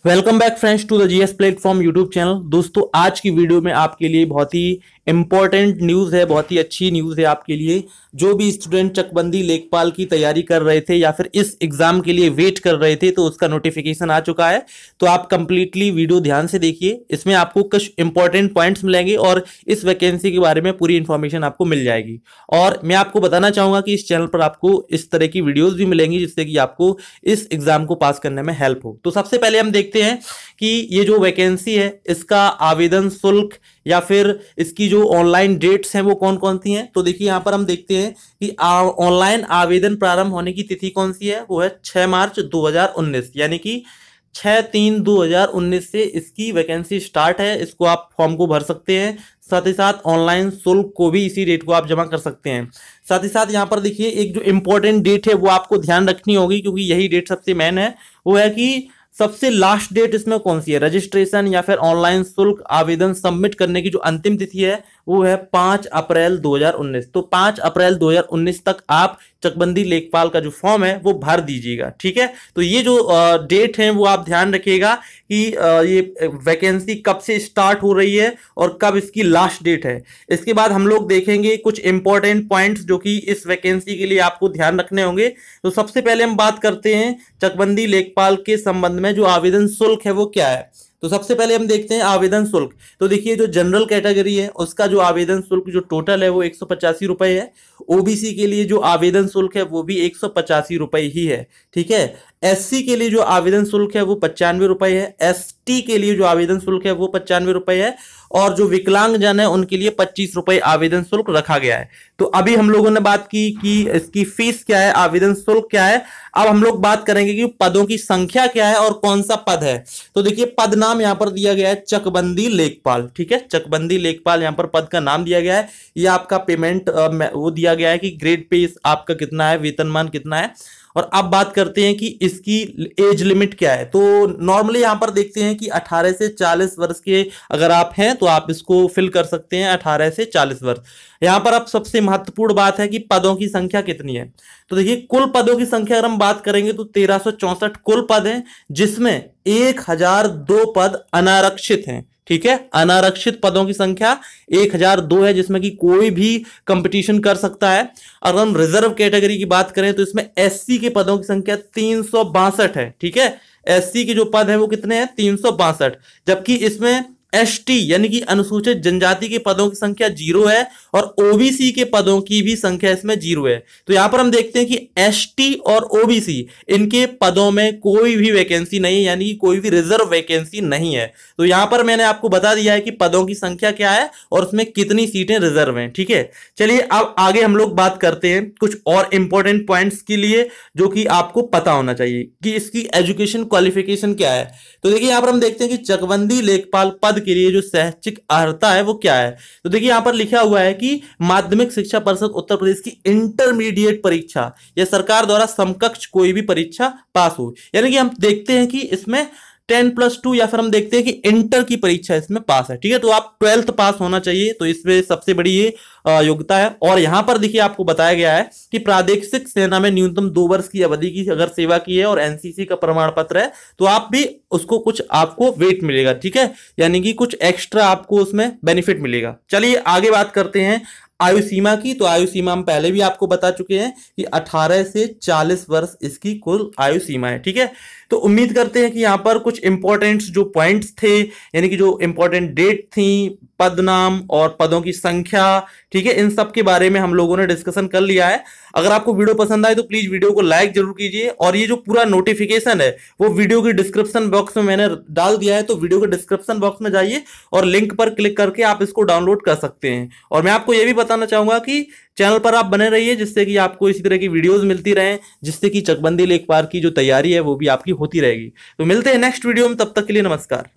Welcome back friends to the GS platform YouTube channel. दोस्तों आज की वीडियो में आपके लिए बहुत ही इंपॉर्टेंट न्यूज़ है, बहुत ही अच्छी न्यूज़ है आपके लिए। जो भी स्टूडेंट चकबंदी लेखपाल की तैयारी कर रहे थे या फिर इस एग्जाम के लिए वेट कर रहे थे, तो उसका नोटिफिकेशन आ चुका है। तो आप कंप्लीटली वीडियो ध्यान से देखिए, इसमें आपको कुछ इंपॉर्टेंट पॉइंट्स मिलेंगे और इस वैकेंसी के बारे में पूरी इंफॉर्मेशन आपको मिल जाएगी। और मैं आपको बताना चाहूंगा कि इस चैनल पर आपको इस तरह की वीडियोज भी मिलेंगी जिससे कि आपको इस एग्जाम को पास करने में हेल्प हो। तो सबसे पहले हम देखते हैं कि ये जो वैकेंसी है इसका आवेदन शुल्क या फिर इसकी जो ऑनलाइन डेट्स हैं वो कौन कौन सी हैं। तो देखिए यहाँ पर हम देखते हैं कि ऑनलाइन आवेदन प्रारंभ होने की तिथि कौन सी है, वो है 6 मार्च 2019, यानी कि 6/3/2019 से इसकी वैकेंसी स्टार्ट है। इसको आप फॉर्म को भर सकते हैं, साथ ही साथ ऑनलाइन शुल्क को भी इसी डेट को आप जमा कर सकते हैं। साथ ही साथ यहाँ पर देखिए एक जो इंपॉर्टेंट डेट है वो आपको ध्यान रखनी होगी, क्योंकि यही डेट सबसे मेन है। वो है कि सबसे लास्ट डेट इसमें कौन सी है, रजिस्ट्रेशन या फिर ऑनलाइन शुल्क आवेदन सबमिट करने की जो अंतिम तिथि है वो है 5 अप्रैल 2019। तो 5 अप्रैल 2019 तक आप चकबंदी लेखपाल का जो फॉर्म है वो भर दीजिएगा, ठीक है। तो ये जो डेट है वो आप ध्यान रखिएगा कि ये वैकेंसी कब से स्टार्ट हो रही है और कब इसकी लास्ट डेट है। इसके बाद हम लोग देखेंगे कुछ इंपॉर्टेंट पॉइंट्स जो कि इस वैकेंसी के लिए आपको ध्यान रखने होंगे। तो सबसे पहले हम बात करते हैं चकबंदी लेखपाल के संबंध में जो आवेदन शुल्क है वो क्या है। तो सबसे पहले हम देखते हैं आवेदन शुल्क। तो देखिए जो जनरल कैटेगरी है उसका जो आवेदन शुल्क जो टोटल है वो 185 रुपए है। ओबीसी के लिए जो आवेदन शुल्क है वो भी 185 रुपए ही है, ठीक है। एससी के लिए जो आवेदन शुल्क है वो 95 रुपए है। एसटी के लिए जो आवेदन शुल्क है वो 95 रुपए है। और जो विकलांग जन है उनके लिए 25 रुपए आवेदन शुल्क रखा गया है। तो अभी हम लोगों ने बात की कि इसकी फीस क्या है, आवेदन शुल्क क्या है। अब हम लोग बात करेंगे कि पदों की संख्या क्या है और कौन सा पद है। तो देखिए पद नाम यहां पर दिया गया है चकबंदी लेखपाल, ठीक है। चकबंदी लेखपाल यहां पर पद का नाम दिया गया है। ये आपका पेमेंट वो दिया गया है कि ग्रेड पे आपका कितना है, वेतनमान कितना है। और अब बात करते हैं कि इसकी एज लिमिट क्या है। तो नॉर्मली यहां पर देखते हैं कि 18 से 40 वर्ष के अगर आप हैं तो आप इसको फिल कर सकते हैं, 18 से 40 वर्ष। यहां पर अब सबसे महत्वपूर्ण बात है कि पदों की संख्या कितनी है। तो देखिए कुल पदों की संख्या अगर हम बात करेंगे तो 1364 कुल पद हैं, जिसमें 1002 पद अनारक्षित हैं, ठीक है। अनारक्षित पदों की संख्या 1002 है, जिसमें कि कोई भी कंपटीशन कर सकता है। अगर हम रिजर्व कैटेगरी की बात करें तो इसमें एससी के पदों की संख्या 362 है, ठीक है। एससी के जो पद है वो कितने हैं, 362। जबकि इसमें एसटी यानी कि अनुसूचित जनजाति के पदों की संख्या 0 है और ओबीसी के पदों की भी संख्या इसमें 0 है। तो यहां पर हम देखते हैं कि एसटी और ओबीसी इनके पदों में कोई भी वैकेंसी नहीं है, यानी कि कोई भी रिजर्व वैकेंसी नहीं है। तो यहां पर मैंने आपको बता दिया है कि पदों की संख्या क्या है और उसमें कितनी सीटें रिजर्व हैं, ठीक है। चलिए अब आगे हम लोग बात करते हैं कुछ और इंपॉर्टेंट पॉइंट्स के लिए जो कि आपको पता होना चाहिए कि इसकी एजुकेशन क्वालिफिकेशन क्या है। तो देखिए यहां पर हम देखते हैं कि चकबंदी लेखपाल पद के लिए जो शैक्षिक अर्हता है वो क्या है। तो देखिए यहां पर लिखा हुआ है कि माध्यमिक शिक्षा परिषद उत्तर प्रदेश की इंटरमीडिएट परीक्षा या सरकार द्वारा समकक्ष कोई भी परीक्षा पास हो, यानी कि हम देखते हैं कि इसमें 10+2 या फिर हम देखते हैं कि इंटर की परीक्षा इसमें पास है, ठीक है। तो आप 12th पास होना चाहिए, तो इसमें सबसे बड़ी ये योग्यता है। और यहां पर देखिए आपको बताया गया है कि प्रादेशिक सेना में न्यूनतम 2 वर्ष की अवधि की अगर सेवा की है और एनसीसी का प्रमाण पत्र है तो आप भी उसको कुछ आपको वेट मिलेगा, ठीक है, यानी कि कुछ एक्स्ट्रा आपको उसमें बेनिफिट मिलेगा। चलिए आगे बात करते हैं आयु सीमा की। तो आयु सीमा हम पहले भी आपको बता चुके हैं कि 18 से 40 वर्ष इसकी कुल आयु सीमा है, ठीक है। तो उम्मीद करते हैं कि यहां पर कुछ इंपॉर्टेंट जो पॉइंट्स थे, यानी कि जो इंपॉर्टेंट डेट थी, पद नाम और पदों की संख्या, ठीक है, इन सब के बारे में हम लोगों ने डिस्कशन कर लिया है। अगर आपको वीडियो पसंद आए तो प्लीज वीडियो को लाइक जरूर कीजिए। और ये जो पूरा नोटिफिकेशन है वो वीडियो की डिस्क्रिप्शन बॉक्स में मैंने डाल दिया है, तो वीडियो के डिस्क्रिप्शन बॉक्स में जाइए और लिंक पर क्लिक करके आप इसको डाउनलोड कर सकते हैं। और मैं आपको यह भी बताना चाहूंगा कि चैनल पर आप बने रहिए, जिससे कि आपको इसी तरह की वीडियोस मिलती रहें, जिससे कि चकबंदी लेखपाल की जो तैयारी है वो भी आपकी होती रहेगी। तो मिलते हैं नेक्स्ट वीडियो में, तब तक के लिए नमस्कार।